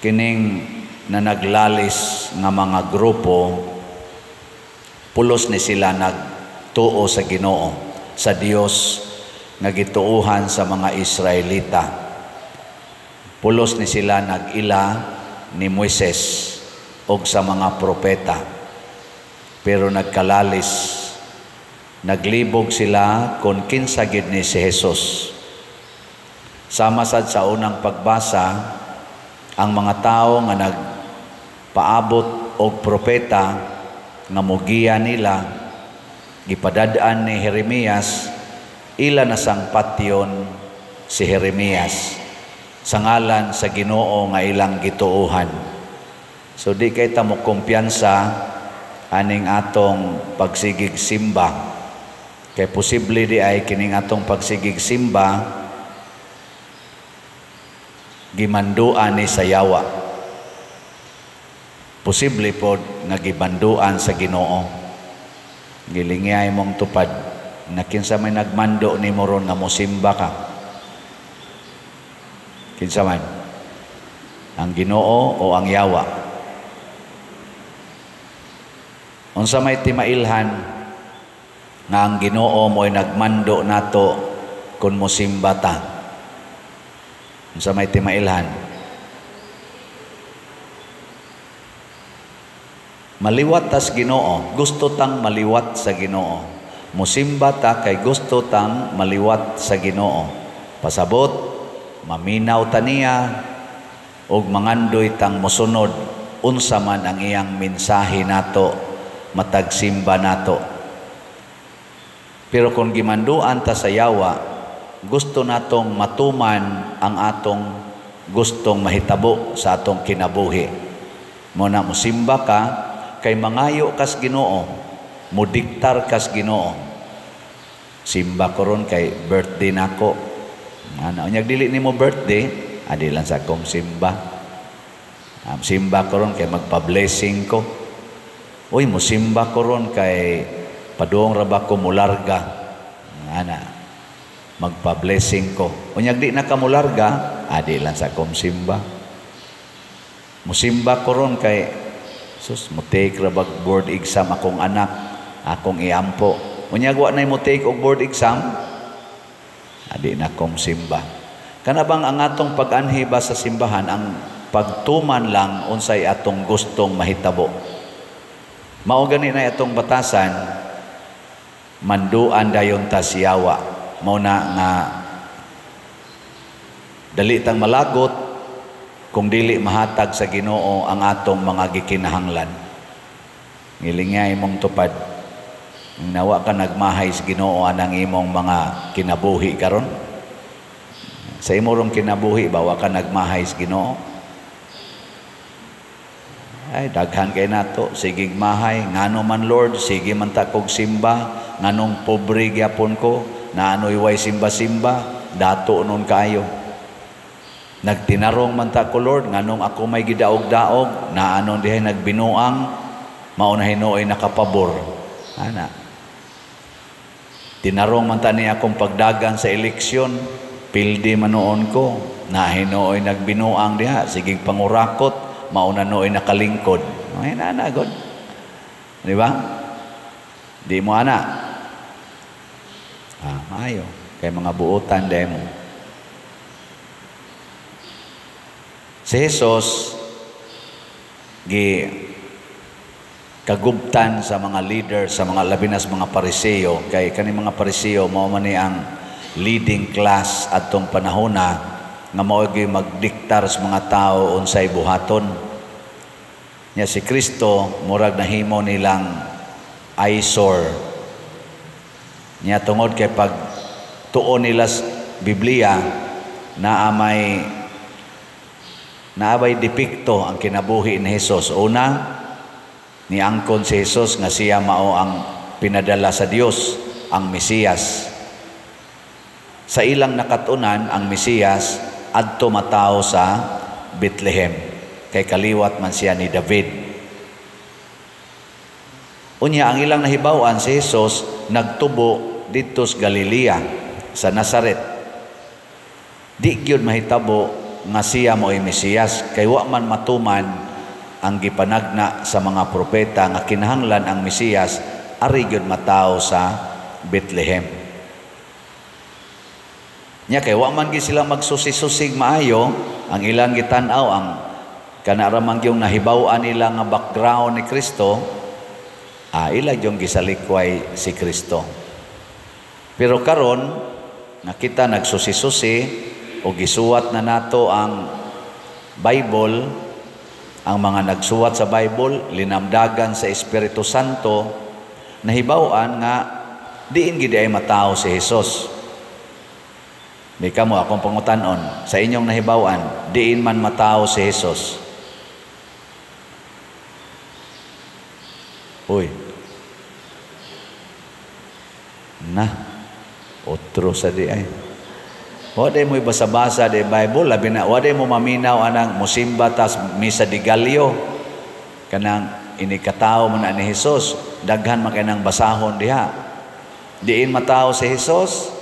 kining na naglalis nga mga grupo, pulos ni sila nagtuo sa Ginoo, sa Dios nga gituuhan sa mga Israelita. Pulos ni sila nag-ila ni Moises og sa mga propeta. Pero nagkalalis, naglibog sila kung kinsa gid ni si Jesus. Sama sad sa unang pagbasa, ang mga tao nga nagpaabot og propeta nga mugiya nila, gipadadaan ni Jeremias, ila na sang patyon si Jeremias sa ngalan sa Ginoo nga ilang gituuhan. So di kay ta mo kumpiyansa aning atong pagsigig simba. Kay posible di ay kining atong pagsigig simba gimanduan ni sayawa. Posible po nga gibanduan sa Ginoo. Gilingay mong tupad na kinsa may nagmando ni mo ron nga mosimba ka. Kinsa man? Ang Ginoo o ang yawa? Unsa may timailhan nga ang Ginoo mo'y nagmando nato kung mosimba ta? Unsa may timailhan? Maliwat tas Ginoo, gusto tang maliwat sa Ginoo. Mosimba ta kay gusto tang maliwat sa Ginoo. Pasabot, maminaw ta niya og mangandoy tang mosunod unsa man ang iyang mensahe nato, matag simba nato. Pero kung gimanduan ta sa yawa, gusto natong matuman ang atong gustong mahitabo sa atong kinabuhi. Muna mosimba ka, kay mangayo kas Ginoo, mudiktar kas Ginoo. Simba ko ron kay birthday nako. Ano, unyag dili nimo birthday, adi lang sa akong simba. Simba ko ron kay magpa-blessing ko. Uy, mosimba ko ron kay padung ra ba ko mularga. Ana, magpa-blessing ko. Unyag di na ka mularga, adi lang sa akong simba. Musimba ko ron kay sus, mo take ra ba board exam akong anak, akong iampo. Unyag wa na mo take og board exam, adi na kong simba. Kana bang ang atong pag-anhi ba sa simbahan ang pagtuman lang unsay atong gustong mahitabo. Mao gani na atong batasan, manduan dayon ta siyawa. Mao na nga dali tang malagot kung dili mahatag sa Ginoo ang atong mga gikinahanglan. Ngilingay mong tupad, nawa ka nagmahay sa Ginoo anang imong mga kinabuhi karon. Sa imo rong kinabuhi ba wa ka nagmahay sa Ginoo? Ay daghan kay nato, sige mahay, ngano man Lord, sige man ta kog simba, nganong pobre gyapon ko, naanoy way simba-simba, dato nun kayo. Nagtinarong man ta ko Lord, nganong ako may gidaog-daog, naanon dihay nagbinuang, mauna hinoy nakapabor. Ana. Tinarong man ta ni akong pagdagan sa eleksyon, pildi man noon ko, na hinoy nagbinuang diha, sige pangurakot, mauna noy nakalingkod. Ay na god. Di ba? Di mo ana. Maayo kay mga buotan demo. Si Jesus kagubtan sa mga leader, sa mga labinas mga Pariseo, kay kani mga Pariseo mao man ni ang leading class adtong panahona nga mao gyud magdiktar sa mga tao unsay buhaton. Nya si Kristo murag nahimo nilang eyesore. Nya tungod kay pag tuon nila sa Biblia naabay depikto ang kinabuhi ni Jesus. Una, niangkon si Jesus nga siya mao ang pinadala sa Dios, ang Mesiyas. Sa ilang nakatunan, ang Mesiyas adto matao sa Bethlehem, kay kaliwat man siya ni David. Unya ang ilang nahibaw-an si Jesus nagtubo dito sa Galilea, sa Nazaret. Di gyud mahitabo nga siya mo'y Mesiyas, kay wa man matuman ang gipanagna sa mga propeta nga kinahanglan ang Mesiyas ari gyud matawo sa Bethlehem. Nya kay wa man gyud sila magsusi-susig maayo, ang ilang gitan-aw ang kanaramang yung nahibaw-an nila nga background ni Kristo, ila yung gisalikway si Kristo. Pero karon nakita nagsusi-susi o gisuwat na nato ang Bible, ang mga nagsuwat sa Bible, linamdagan sa Espiritu Santo, nahibaw-an nga diin gid ay matawo si Hesus. Di ka mo akong pangutan-on, sa inyong nahibaw-an, diin man matawo si Hesus. Uy. Otro sa di ay. Wala mo basa-basa di Bible, labi na, wala mo maminaw anang musimba tas misa di Galio. Kanang inikataw man ni Hesus, daghan man kanang basahon diha. Diin matawo si Hesus.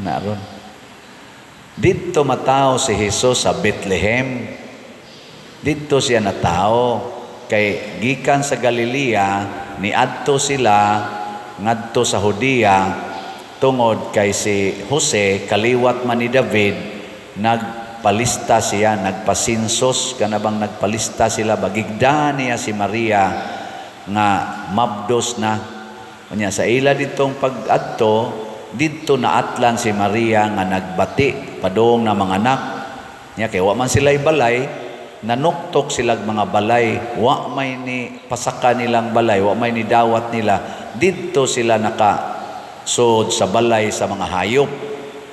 Naroon. Dito matawo si Hesus sa Bethlehem. Dito siya natao. Kay gikan sa Galilea, niadto sila ngadto sa Judea tungod kay si Jose kaliwat man ni David, nagpalista siya, nagpasinsos kanabang nagpalista sila, bagigda niya si Maria nga mabdos na. Unya sa ila ditong pag-adto, dito naatlan si Maria nga nagbati padong na mga anak niya, kay wa man sila'y balay, nanuktok silang mga balay, wa may ni pasaka nilang balay, wa may ni dawat nila, dito sila nakasud sa balay sa mga hayop.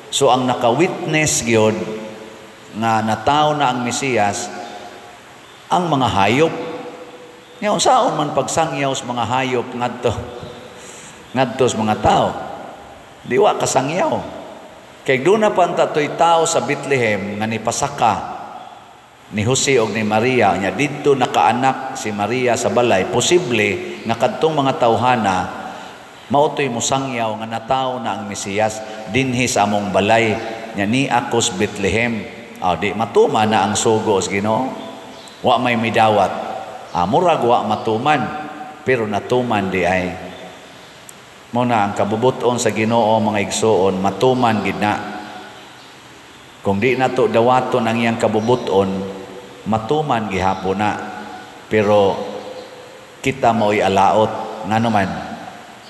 So ang naka-witness gyud nga natawo na ang Mesiyas ang mga hayop. Nya unsaon man pagsangyaw sa mga hayop ngadto sa mga tao? Di wa kasangyaw. Kay doon na pantatoy tao sa Bethlehem nga ni pasaka ni Jose o ni Maria, nya dito nakaanak si Maria sa balay, posible nga kadtong mga tawhana mautoy musangyaw nga natawo na ang Mesiyas dinhi sa among balay, nya ni akos Bethlehem. Di matuma na ang sugo sa Ginoo, wa may midawat. Murag wa matuman, pero natuman di ay. Muna ang kabubuton sa Ginoo mga igsoon, matuman gid na. Kung di na to dawaton ang iyang kabubuton, matuman gihapon na. Pero kita mo'y alaot nga naman,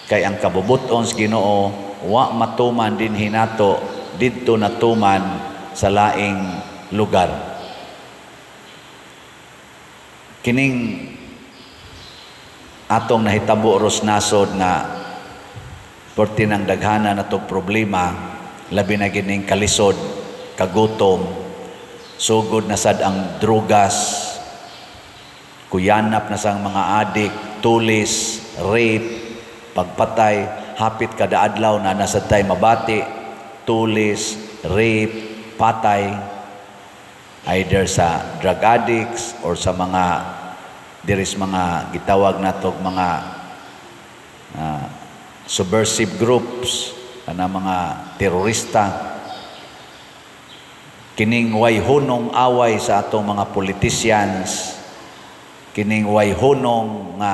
kay ang kabubuton sa Ginoo wa matuman din hinato didto natuman sa laing lugar. Kining atong nahitabo ros nasod na porti ng daghana na itong problema, labi na gining kalisod, kagutom, sugod na sad ang drugas, kuyanap na sang mga adik, tulis, rape, pagpatay, hapit kada adlaw na nasad tay mabati, tulis, rape, patay, either sa drug addicts or sa mga diris mga gitawag natog mga subversive groups, mga terorista. Kining way hunong away sa atong mga politicians, kining way hunong nga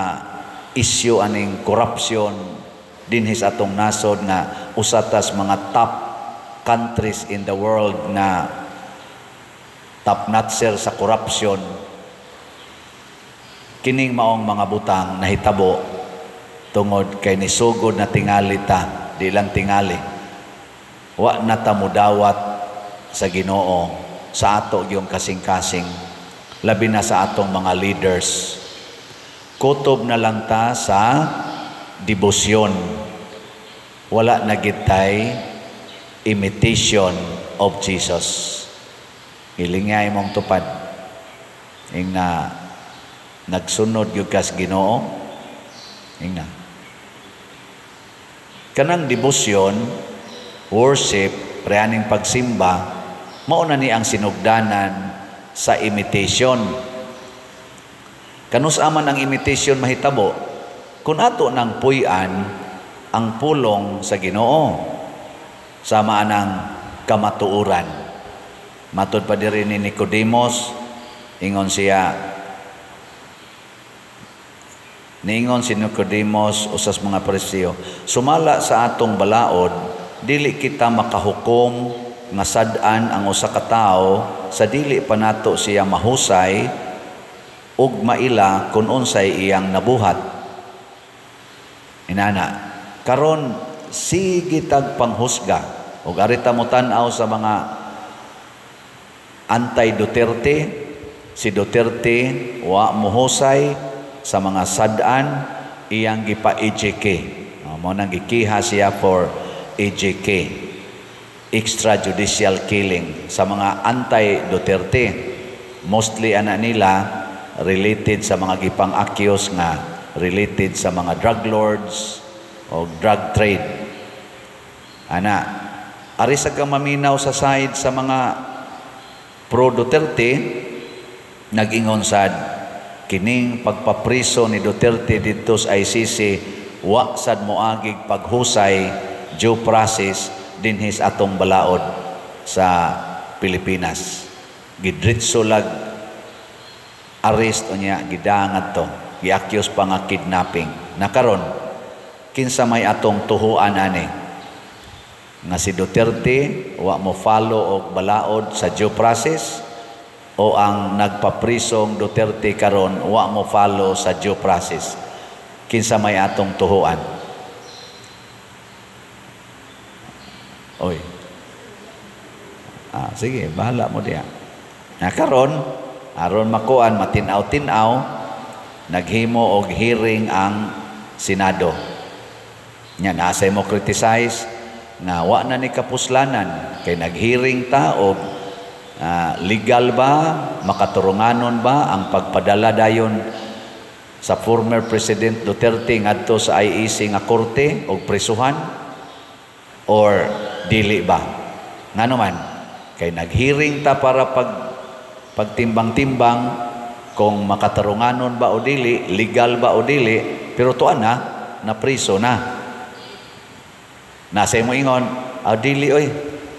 issue aning corruption dinhi sa atong nasod nga usatas mga top countries in the world na top notcher sa corruption. Kining maong mga butang nahitabo tungod kay nisugod na tingali ta, di lang tingali, wa na ta mudawat sa Ginoo sa ato yung kasing-kasing, labi na sa atong mga leaders. Kutob na lang ta sa debosyon, wala na gitay imitation of Jesus. Ilingay mong tupad ing na nagsunod yung kas Ginoo, ing na kanang debosyon, worship, preaning pagsimba, mauna ni ang sinugdanan sa imitation. Kanus aman ang imitation mahitabo, kung ato nang puy-an ang pulong sa Ginoo sama ng kamatuuran. Matud pa diri ni Nicodemos, ingon si Nicodemos usas mga Pariseo, sumala sa atong balaod, dili kita makahukom nga sad-an ang usa ka tawo sa dili pa nato siya mahusay ug maila kun unsay iyang nabuhat. Inana, karon sige tag panghusga ug arita mo tan-aw sa mga anti-Duterte. Si Duterte wa mohusay sa mga sad-an, iyang gipa-EJK. Mo nang gikiha siya for EJK, extrajudicial killing, sa mga anti-Duterte. Mostly ana nila related sa mga gipang-accuse nga related sa mga drug lords o drug trade. Ana, ari sa kang maminaw sa side sa mga pro-Duterte, nag-ingon sad, kining pagpapriso ni Duterte dito sa ICC, wa sad moagig paghusay, due process, dinhis atong balaod sa Pilipinas. Gidritso lag arrest unya, gidangat to, gi-accuse pa nga kidnapping. Nakaron, kinsa may atong tuhuan ani nga si Duterte wa mo follow og balaod sa due process, o ang nagpaprisong Duterte karon wa mo follow sa due process? Kinsa may atong tuhuan? Oy. Sige, bahala mo diya. Karon aron makuan matinaw-tinaw, naghimo og hearing ang Senado. Nya nasay mo criticize nga wa na ni kapuslanan kay naghearing ta og legal ba, makaturunganon ba ang pagpadala dayon sa former President Duterte ngadto sa IEC nga korte og prisuhan, or dili ba? Ngano man kay naghearing ta para pagtimbang-timbang kung makatarunganon ba o dili, legal ba o dili, pero tuan na priso na. Nasa mo ingon, dili oy,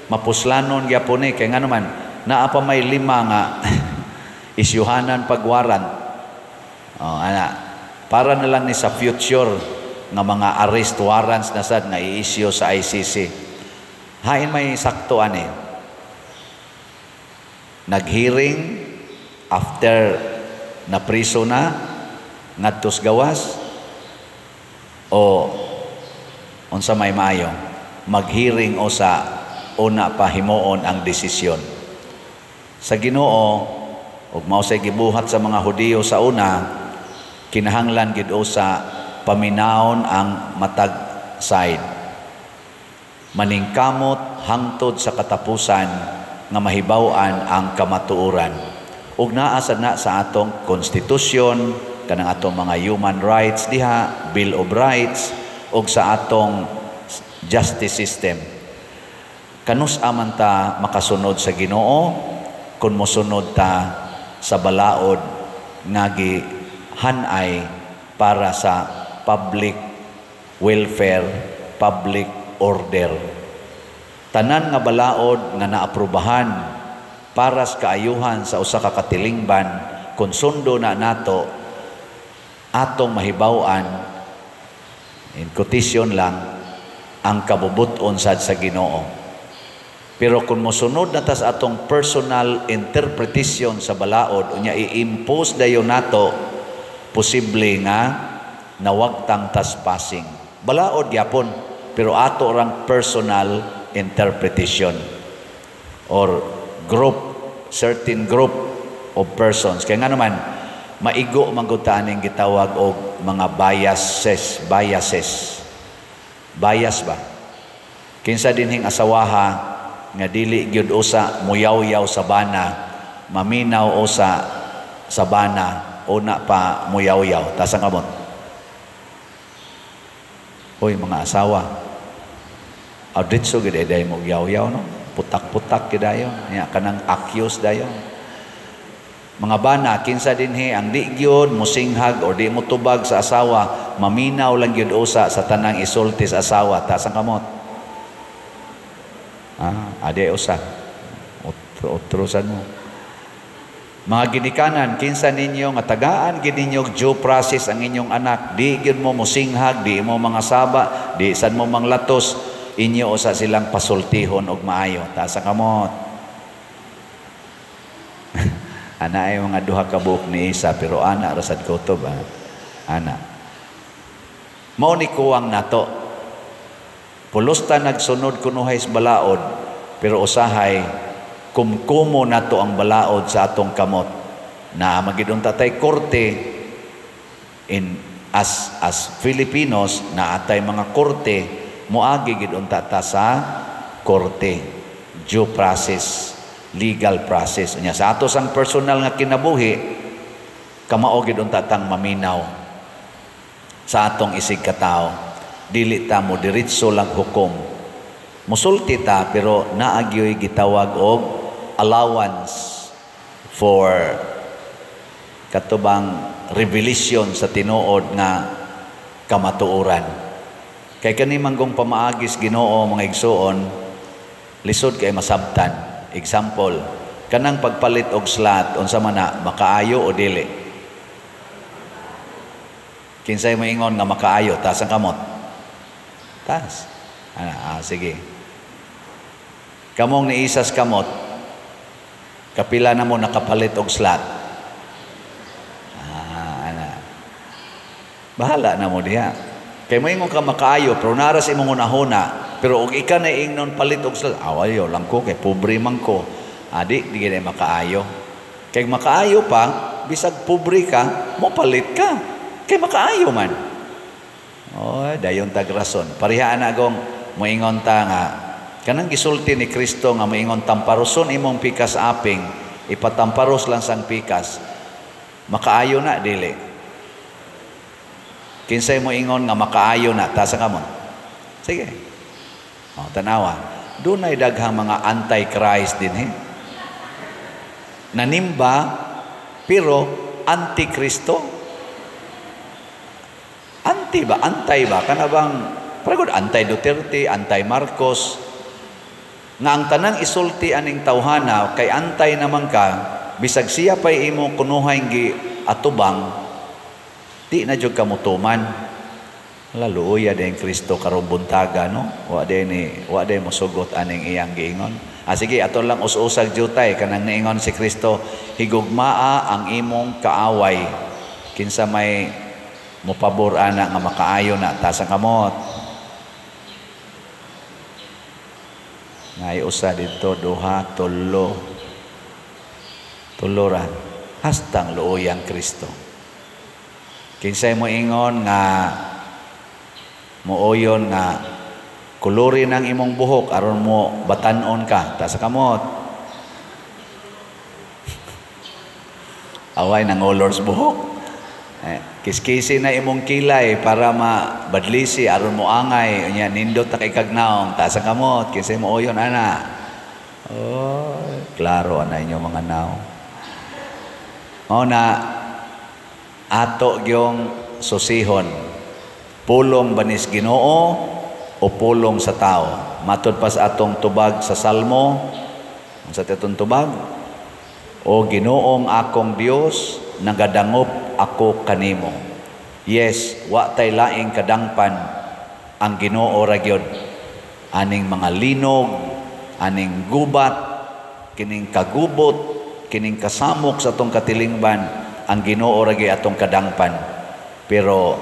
mapuslanon gyapon ni kay ngano man naa pa may 5 nga isyuhanan pagwaran. Para na lang ni sa future nga mga arrest warrants na sad na i-issue sa ICC. Hain may sakto ani. Nag-hearing after na priso na ngadtos gawas, o unsa may maayo mag-hearing o sa una pa himuon ang desisyon. Sa Ginoo ug mao say gibuhat sa mga Hudiyo sa una, kinahanglan gid sa paminawon ang matag side, maningkamot hangtod sa katapusan nga mahibaw-an ang kamatuoran. Ug naa sad na sa atong konstitusyon, kanang atong mga human rights diha, Bill of Rights, ug sa atong justice system. Kanus-a man ta makasunod sa Ginoo kung mosunod ta sa balaod nga gihanay para sa public welfare, public order. Tanan nga balaod nga naaprubahan para sa kaayuhan sa usa ka katilingban, kung sundo na nato atong mahibaw-an, in quotation lang, ang kabubuton sad sa Ginoo. Pero kung mosunod na tas atong personal interpretation sa balaod, unya i-impose dayon nato, posible nga nawagtang trespassing. Balaod yapon, pero ato orang personal interpretation or certain group of persons. Kaya nga naman, maigo manggutaning gitawag og mga biases. Bias ba? Kinsa dinhing asawaha nga dili gyud usa muyaw-yaw sa bana, maminaw usa sa bana, una pa muyaw-yaw. Tasang kamot. Hoy mga asawa, auditso gid day mo yaw-yaw no, putak-putak gid dayon, nya kanang accuse dayon. Mga bana, kinsa dinhi ang di gyud musinghag or di mo tubag sa asawa, maminaw lang gyud usa sa tanang isulti sa asawa, taas ang kamot. Adi usa. Utrusan mo. Mga ginikanan, kinsa ninyo nga tagaan gid ninyo due process ang inyong anak, di gyud mo musinghag, di mo mga saba, di sad mo manglatos, inyo usa silang pasultihon og maayo, taas ang kamot. Ana ay mga duha ka buok ni isa, pero ana rasad kutob. Ana. Mao ni kuwang nato. Pulusta nagsunod kunuhay sa balaod, pero usahay kumkumo nato ang balaod sa atong kamot. Na magidong tatay korte as Filipinos na atay mga korte, moagi gidong tata sa korte, due process, legal process. Nya sa ato sang personal nga kinabuhi, kamao gid unta tang maminaw sa atong isig katao. Dili ta mo diretso lang hukom. Musulti ta pero naagyoy gitawag og allowance for katubang revelation sa tinuod nga kamatuoran. Kay kani manggong pamaagis Ginoo mga igsuon, lisod kay masabtan. Example, kanang pagpalit og slot unsa man na, makaayo o dili? Kinsay moingon nga makaayo, taas ang kamot. Taas. Sige. Kamong niisas kamot, kapila na mo nakapalit og slot. Bahala na mo diha. Kay moingon ka makaayo, pero naras imong unahuna, pero og ika na ingnon palit og slot, awayo lang ko kay pobre man ko. Di gid makaayo. Kay makaayo pa, bisag pobre ka, mo palit ka. Kay makaayo man. Dayon tag rason. Parihaan na agong moingon ta nga kanang gisulti ni Kristo nga moingon tamparuson imong pikas aping, ipatamparos lang sang pikas. Makaayo na dili. Kinsay mo ingon nga makaayo na, tasa ka mo. Sige. Tanawa. Doon ay daghang mga anti-Christ din nanimba, pero anti-Kristo. Anti ba? Antay ba? Kana bang, paragod, anti-Duterte, anti-Marcos. Nga ang tanang isulti aning tawhana, kay antay naman ka, bisag siya pa'y imo kunuhay gi atubang, di na jud kamutuman. Laluya din Kristo karong buntaga, no? Wa din mo sugot aning iyang giingon. Sige, ato lang us-usag jutay kanang niingon si Kristo, higugmaa ang imong kaaway. Kinsa may mopabor ana nga makaayo na, tasa kamot. Ngay usa dito duha, tulo ra hastang luoyang Kristo. Kinsay mo ingon nga mooyon nga kulurin ang imong buhok aron mo batanon ka, ta sa kamot. Away nang olors buhok. Kiskisi na imong kilay para mabadlisi aron mo angay unya nindot ta kay kagnaong, ta sa kamot. Kinsay mooyon ana. Klaro ana inyo mga naw. Na ato gyong susihon, pulong banis Ginoo o pulong sa tao. Matod pa sa atong tubag sa Salmo, sa atong tubag, o Ginoong akong Dios, nagadangop ako kanimo. Yes, wa tay laing kadangpan ang Ginoo ra gyud. Aning mga linog, aning gubat, kining kagubot, kining kasamok sa atong katilingban, ang Ginoo ra gyud atong kadangpan. Pero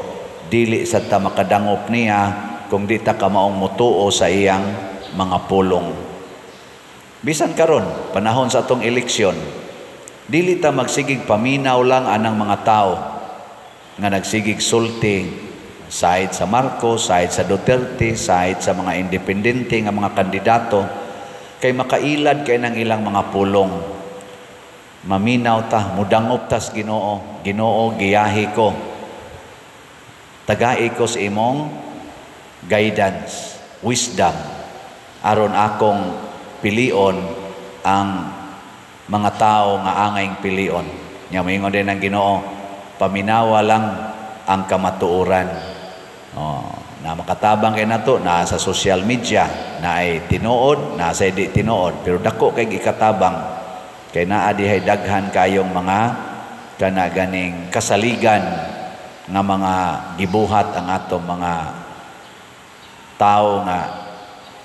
dili sa ta makadangop niya kung di ta ka maong mutuo sa iyang mga pulong. Bisan karon panahon sa atong eleksyon, dili ta magsigig paminaw lang anang mga tao nga nagsigig sulti side sa Marcos, side sa Duterte, side sa mga independente nga mga kandidato, kay makailad kay nang ilang mga pulong. Maminaw ta, mudangop tas Ginoo. Ginoo, giyahi ko. Tagai ko sa imong guidance, wisdom, aron akong pilion ang mga tao nga angayng pilion. Nya moingon din ang Ginoo, paminawa lang ang kamatuoran. Na makatabang kay nato na sa social media na ay tinuod, na sa di tinuod, pero dako kay ikatabang kay naa dihay daghan kayong mga kana ganing kasaligan nga mga gibuhat ang atong mga tao nga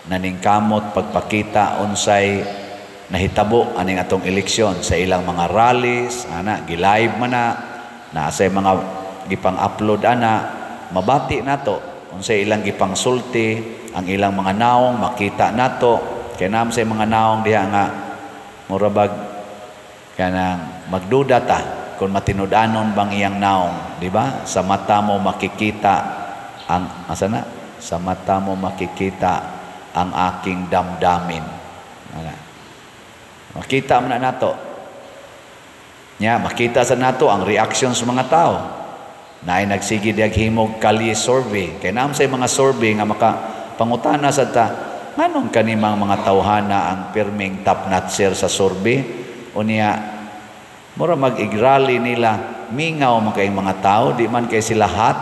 naningkamot pagpakita unsay nahitabo aning atong eleksyon sa ilang mga rallies ana gi-live man na sa mga gipang-upload ana mabati nato unsay ilang gipangsulti ang ilang mga naong makita nato kay nam sa mga naong diha nga murabag kanang magduda ta kung matinud-anon bang iyang naong, di ba? Sa mata mo makikita ang asana sa mata mo makikita ang aking damdamin. Makita man nato. Nya makita sa nato ang reaction sa mga tao. Na ay nagsige diag himog kalye survey. Kay naam say mga survey nga makapangutana sa ta, nganong kanimang mga tawhana ang pirming top notcher sa survey? Unya mura mag-igrali nila mingaw man kayong mga tao, di man kay sila hot.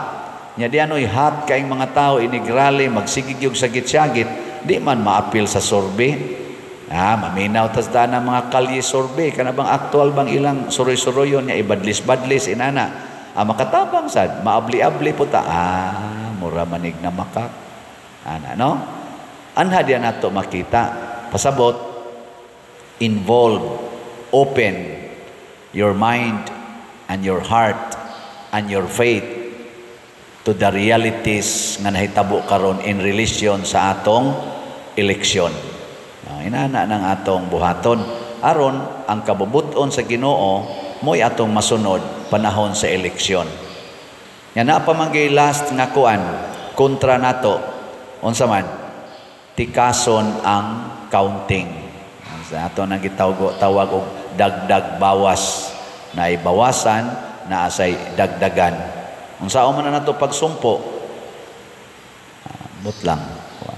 Nya di ano'y hot kayong mga tao inigrali magsigigyog sa gitsagit, di man maapil sa survey. Maminaw tas na mga kalye survey kana bang aktual bang ilang suroy-suroyon nya ibadlis-badlis inana. Makatabang sad, maabli-abli po ta. Mura manig na makak. Ana no? Anha diyan nato makita. Pasabot, involve, open your mind and your heart and your faith to the realities nga nahitabo karon in relation sa atong eleksyon. Inana ng atong buhaton aron ang kabubuton sa Ginoo mo'y atong masunod panahon sa eleksyon. Nga napamanggay last nga kuan kontra nato unsa man tikason ang counting. Sa ato nang gitawag og dagdag bawas na ibawasan na asay dagdagan. Unsa man na nato pagsumpo? But lang.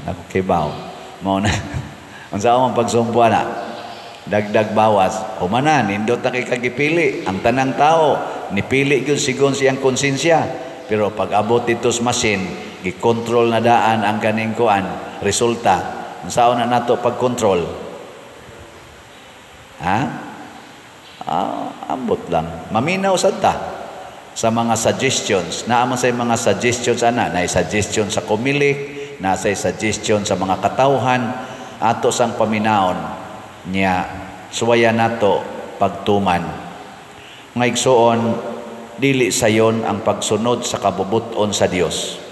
Nako kibaw. Mao na. Unsa man pagsumpo na? Dagdag bawas. Humana nindot na kay kagipili. Ang tanang tao nipili gyud sigon siyang konsensya. Pero pag abot dito sa machine, gi-control na daan ang kaning kuan resulta. Unsa na nato pag-control? Ambot lang. Maminaw sad ta sa mga suggestions. Naaman sa mga suggestions ana, na suggestion sa kumilik, na sa suggestion sa mga katawhan ato sang paminaon niya suwaya nato pagtuman. Ngaigsoon dili sayon ang pagsunod sa kabubuton sa Dios.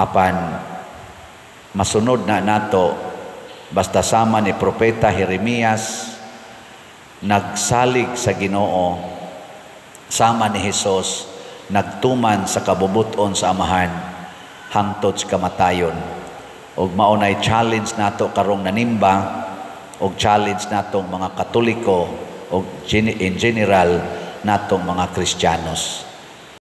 Apan masunod na nato basta sama ni Propeta Jeremias nagsalig sa Ginoo, sama ni Hesus nagtuman sa kabubuton sa Amahan hangtod sa kamatayon. Og maunay challenge nato karong nanimba og challenge natong mga Katoliko og in general natong mga Kristiyanos.